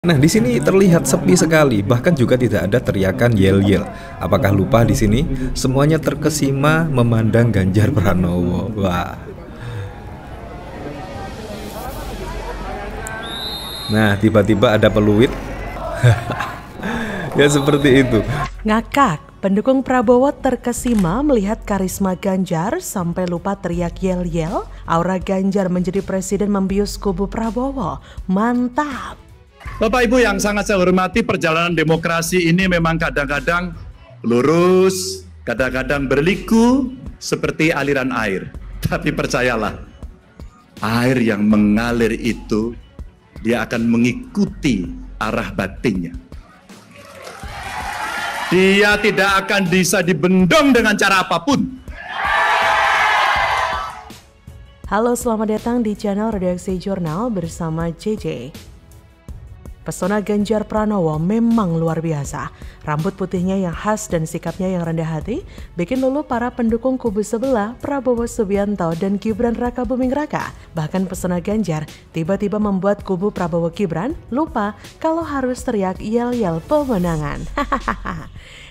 Nah, di sini terlihat sepi sekali, bahkan juga tidak ada teriakan yel-yel. Apakah lupa di sini? Semuanya terkesima memandang Ganjar Pranowo. Wah. Nah, tiba-tiba ada peluit. Ya seperti itu. Ngakak, pendukung Prabowo terkesima melihat karisma Ganjar sampai lupa teriak yel-yel. Aura Ganjar menjadi presiden membius kubu Prabowo. Mantap! Bapak Ibu yang sangat saya hormati, perjalanan demokrasi ini memang kadang-kadang lurus, kadang-kadang berliku seperti aliran air. Tapi percayalah, air yang mengalir itu dia akan mengikuti arah batinnya. Dia tidak akan bisa dibendung dengan cara apapun. Halo, selamat datang di channel Redaksi Jurnal bersama JJ. Pesona Ganjar Pranowo memang luar biasa. Rambut putihnya yang khas dan sikapnya yang rendah hati bikin luluh para pendukung kubu sebelah Prabowo Subianto dan Gibran Raka Buming Raka. Bahkan pesona Ganjar tiba-tiba membuat kubu Prabowo Gibran lupa kalau harus teriak yel-yel pemenangan.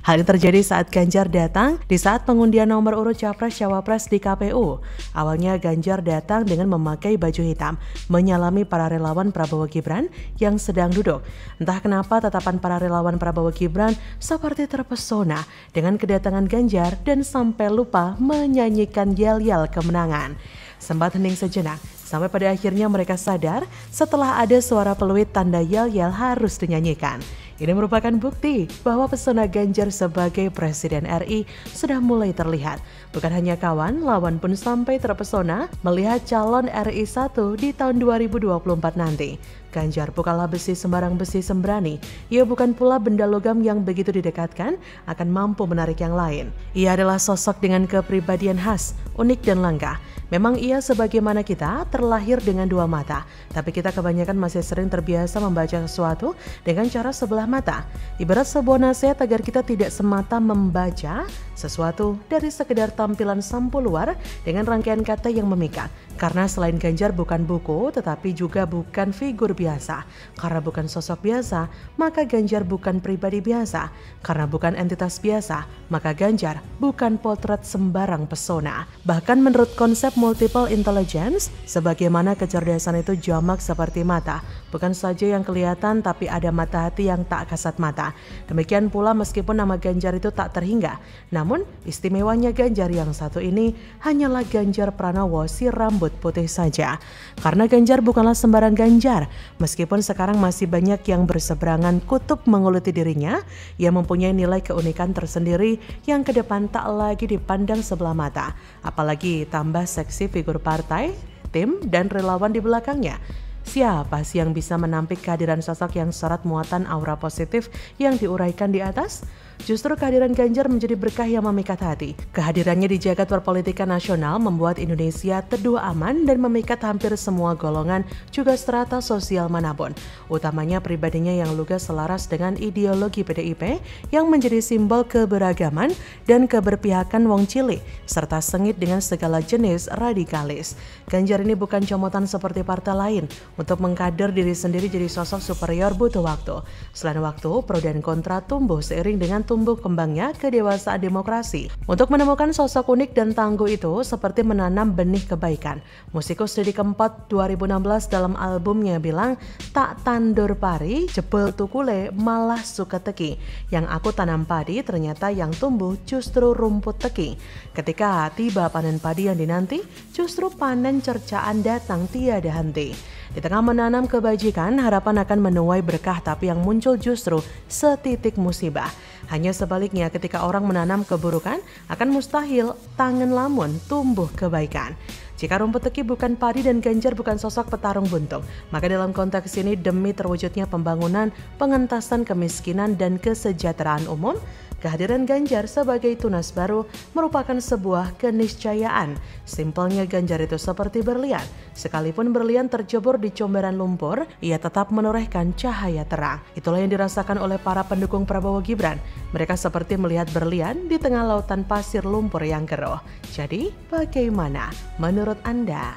Hal ini terjadi saat Ganjar datang di saat pengundian nomor urut Capres-Cawapres di KPU. Awalnya Ganjar datang dengan memakai baju hitam, menyalami para relawan Prabowo Gibran yang sedang duduk. Entah kenapa tatapan para relawan Prabowo Gibran seperti terpesona dengan kedatangan Ganjar dan sampai lupa menyanyikan yel-yel kemenangan. Sempat hening sejenak, sampai pada akhirnya mereka sadar setelah ada suara peluit tanda yel-yel harus dinyanyikan. Ini merupakan bukti bahwa pesona Ganjar sebagai Presiden RI sudah mulai terlihat. Bukan hanya kawan, lawan pun sampai terpesona melihat calon RI 1 di tahun 2024 nanti. Ganjar bukanlah besi sembarang besi sembrani. Ia bukan pula benda logam yang begitu didekatkan akan mampu menarik yang lain. Ia adalah sosok dengan kepribadian khas, unik dan langka. Memang ia sebagaimana kita terlahir dengan dua mata, tapi kita kebanyakan masih sering terbiasa membaca sesuatu dengan cara sebelah mata. Ibarat sebuah nasihat agar kita tidak semata membaca sesuatu dari sekedar tampilan sampul luar dengan rangkaian kata yang memikat. Karena selain Ganjar bukan buku, tetapi juga bukan figur biasa. Karena bukan sosok biasa, maka Ganjar bukan pribadi biasa. Karena bukan entitas biasa, maka Ganjar bukan potret sembarang pesona. Bahkan menurut konsep multiple intelligence, sebagaimana kecerdasan itu jamak seperti mata. Bukan saja yang kelihatan, tapi ada mata hati yang tak kasat mata. Demikian pula meskipun nama Ganjar itu tak terhingga. Namun istimewanya Ganjar yang satu ini hanyalah Ganjar Pranowo si rambut putih saja. Karena Ganjar bukanlah sembarang Ganjar. Meskipun sekarang masih banyak yang berseberangan kutub menguluti dirinya, ia mempunyai nilai keunikan tersendiri yang ke depan tak lagi dipandang sebelah mata. Apalagi tambah seksi figur partai, tim, dan relawan di belakangnya. Siapa sih yang bisa menampik kehadiran sosok yang syarat muatan aura positif yang diuraikan di atas? Justru kehadiran Ganjar menjadi berkah yang memikat hati. Kehadirannya di jagat perpolitikan nasional membuat Indonesia teduh aman dan memikat hampir semua golongan juga strata sosial manapun. Utamanya pribadinya yang lugas selaras dengan ideologi PDIP yang menjadi simbol keberagaman dan keberpihakan wong cilik, serta sengit dengan segala jenis radikalis. Ganjar ini bukan comotan seperti partai lain. Untuk mengkader diri sendiri jadi sosok superior butuh waktu. Selain waktu, pro dan kontra tumbuh seiring dengan tumbuh kembangnya kedewasaan demokrasi. Untuk menemukan sosok unik dan tangguh itu seperti menanam benih kebaikan. Musikus Didi Kempot 2016 dalam albumnya bilang, tak tandur pari, jebol tukule, malah suka teki. Yang aku tanam padi ternyata yang tumbuh justru rumput teki. Ketika tiba panen padi yang dinanti, justru panen cercaan datang tiada henti. Di tengah menanam kebajikan, harapan akan menuai berkah, tapi yang muncul justru setitik musibah. Hanya sebaliknya, ketika orang menanam keburukan, akan mustahil tangan lamun tumbuh kebaikan. Jika rumput teki bukan padi dan Ganjar bukan sosok petarung buntung, maka dalam konteks ini demi terwujudnya pembangunan, pengentasan kemiskinan dan kesejahteraan umum, kehadiran Ganjar sebagai tunas baru merupakan sebuah keniscayaan. Simpelnya Ganjar itu seperti berlian. Sekalipun berlian tercebur di comberan lumpur, ia tetap menorehkan cahaya terang. Itulah yang dirasakan oleh para pendukung Prabowo Gibran. Mereka seperti melihat berlian di tengah lautan pasir lumpur yang keruh. Jadi, bagaimana menurut Anda?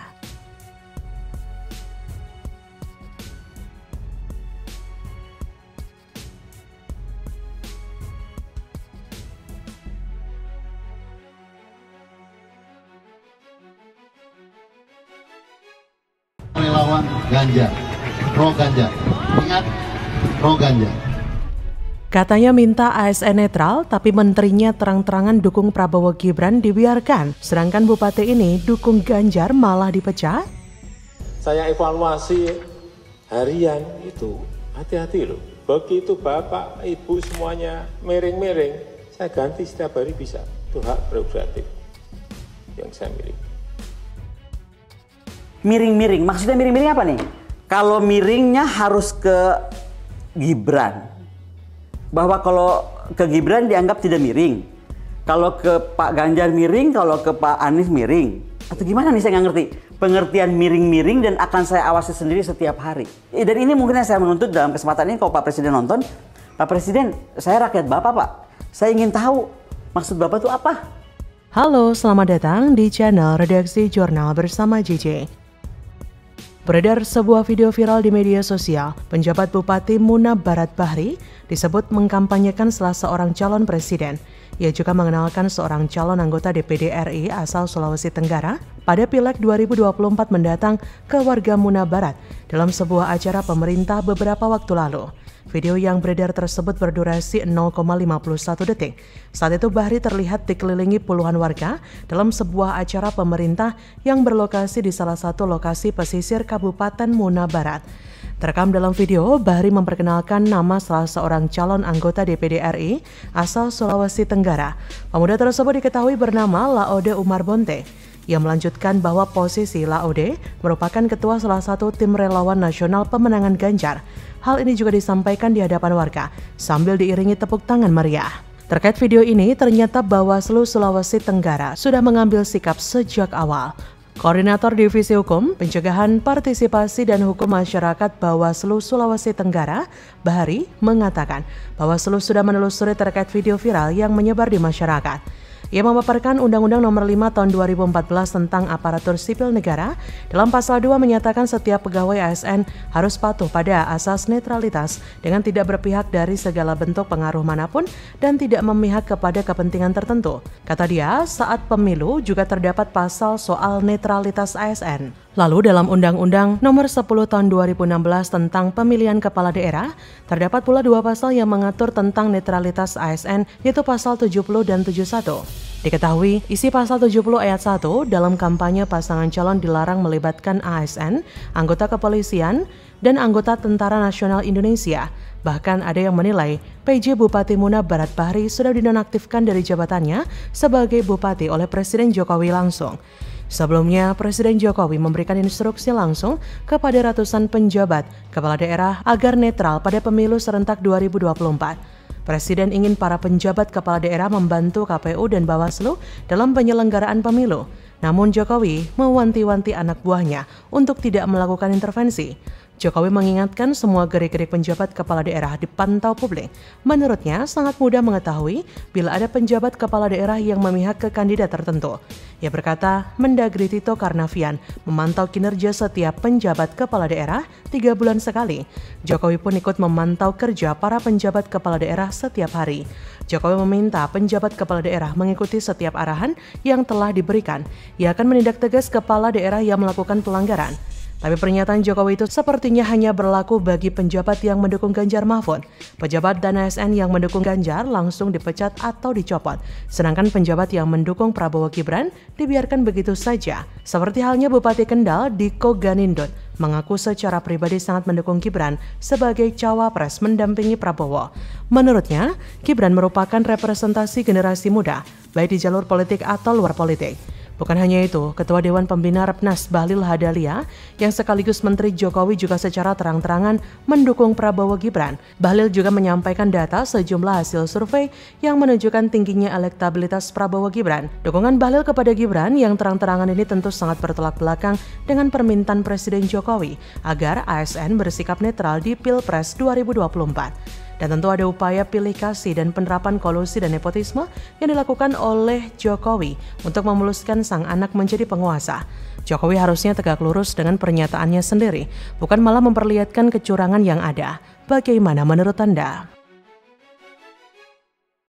Pak Ganjar. Pro Ganjar. Ingat, pro Ganjar. Katanya minta ASN netral, tapi menterinya terang-terangan dukung Prabowo Gibran dibiarkan. Sedangkan bupati ini dukung Ganjar malah dipecat. Saya evaluasi harian itu, hati-hati loh. Begitu Bapak, Ibu semuanya miring-miring, saya ganti setiap hari bisa. Itu hak prerogatif yang saya miliki. Miring-miring, maksudnya miring-miring apa nih? Kalau miringnya harus ke Gibran. Bahwa kalau ke Gibran dianggap tidak miring. Kalau ke Pak Ganjar miring, kalau ke Pak Anies miring. Atau gimana nih, saya nggak ngerti. Pengertian miring-miring dan akan saya awasi sendiri setiap hari. Dan ini mungkin yang saya menuntut dalam kesempatan ini kalau Pak Presiden nonton. Pak Presiden, saya rakyat Bapak Pak. Saya ingin tahu maksud Bapak itu apa? Halo, selamat datang di channel Redaksi Jurnal bersama JJ. Beredar sebuah video viral di media sosial, penjabat Bupati Muna Barat Bahri disebut mengkampanyekan salah seorang calon presiden. Ia juga mengenalkan seorang calon anggota DPD RI asal Sulawesi Tenggara pada Pileg 2024 mendatang ke warga Muna Barat dalam sebuah acara pemerintah beberapa waktu lalu. Video yang beredar tersebut berdurasi 0,51 detik. Saat itu Bahri terlihat dikelilingi puluhan warga dalam sebuah acara pemerintah yang berlokasi di salah satu lokasi pesisir Kabupaten Muna Barat. Terekam dalam video, Bahri memperkenalkan nama salah seorang calon anggota DPD RI asal Sulawesi Tenggara. Pemuda tersebut diketahui bernama Laode Umar Bonte. Ia melanjutkan bahwa posisi Laode merupakan ketua salah satu tim relawan nasional pemenangan Ganjar. Hal ini juga disampaikan di hadapan warga sambil diiringi tepuk tangan meriah. Terkait video ini, ternyata Bawaslu Sulawesi Tenggara sudah mengambil sikap sejak awal. Koordinator Divisi Hukum, Pencegahan, Partisipasi dan Hukum Masyarakat Bawaslu Sulawesi Tenggara, Bahri, mengatakan Bawaslu sudah menelusuri terkait video viral yang menyebar di masyarakat. Ia memaparkan Undang-Undang Nomor 5 Tahun 2014 tentang Aparatur Sipil Negara. Dalam Pasal 2 menyatakan setiap pegawai ASN harus patuh pada asas netralitas dengan tidak berpihak dari segala bentuk pengaruh manapun dan tidak memihak kepada kepentingan tertentu. Kata dia, saat pemilu juga terdapat pasal soal netralitas ASN. Lalu dalam Undang-Undang Nomor 10 Tahun 2016 tentang Pemilihan Kepala Daerah, terdapat pula dua pasal yang mengatur tentang netralitas ASN, yaitu Pasal 70 dan 71. Diketahui, isi Pasal 70 ayat 1 dalam kampanye pasangan calon dilarang melibatkan ASN, anggota kepolisian, dan anggota Tentara Nasional Indonesia. Bahkan ada yang menilai PJ Bupati Muna Barat Bahri sudah dinonaktifkan dari jabatannya sebagai Bupati oleh Presiden Jokowi langsung. Sebelumnya, Presiden Jokowi memberikan instruksi langsung kepada ratusan penjabat kepala daerah agar netral pada pemilu serentak 2024. Presiden ingin para penjabat kepala daerah membantu KPU dan Bawaslu dalam penyelenggaraan pemilu. Namun Jokowi mewanti-wanti anak buahnya untuk tidak melakukan intervensi. Jokowi mengingatkan semua gerik-gerik penjabat kepala daerah dipantau publik. Menurutnya, sangat mudah mengetahui bila ada penjabat kepala daerah yang memihak ke kandidat tertentu. Ia berkata, Mendagri Tito Karnavian memantau kinerja setiap penjabat kepala daerah 3 bulan sekali. Jokowi pun ikut memantau kerja para penjabat kepala daerah setiap hari. Jokowi meminta penjabat kepala daerah mengikuti setiap arahan yang telah diberikan. Ia akan menindak tegas kepala daerah yang melakukan pelanggaran. Tapi pernyataan Jokowi itu sepertinya hanya berlaku bagi penjabat yang mendukung Ganjar Mahfud. Pejabat dan ASN yang mendukung Ganjar langsung dipecat atau dicopot. Sedangkan penjabat yang mendukung Prabowo Gibran dibiarkan begitu saja. Seperti halnya Bupati Kendal, Diko Ganindot, mengaku secara pribadi sangat mendukung Gibran sebagai cawapres mendampingi Prabowo. Menurutnya, Gibran merupakan representasi generasi muda, baik di jalur politik atau luar politik. Bukan hanya itu, Ketua Dewan Pembina Repnas Bahlil Hadalia yang sekaligus Menteri Jokowi juga secara terang-terangan mendukung Prabowo Gibran. Bahlil juga menyampaikan data sejumlah hasil survei yang menunjukkan tingginya elektabilitas Prabowo Gibran. Dukungan Bahlil kepada Gibran yang terang-terangan ini tentu sangat bertolak belakang dengan permintaan Presiden Jokowi agar ASN bersikap netral di Pilpres 2024. Dan tentu ada upaya pilih kasih dan penerapan kolusi dan nepotisme yang dilakukan oleh Jokowi untuk memuluskan sang anak menjadi penguasa. Jokowi harusnya tegak lurus dengan pernyataannya sendiri, bukan malah memperlihatkan kecurangan yang ada. Bagaimana menurut Anda?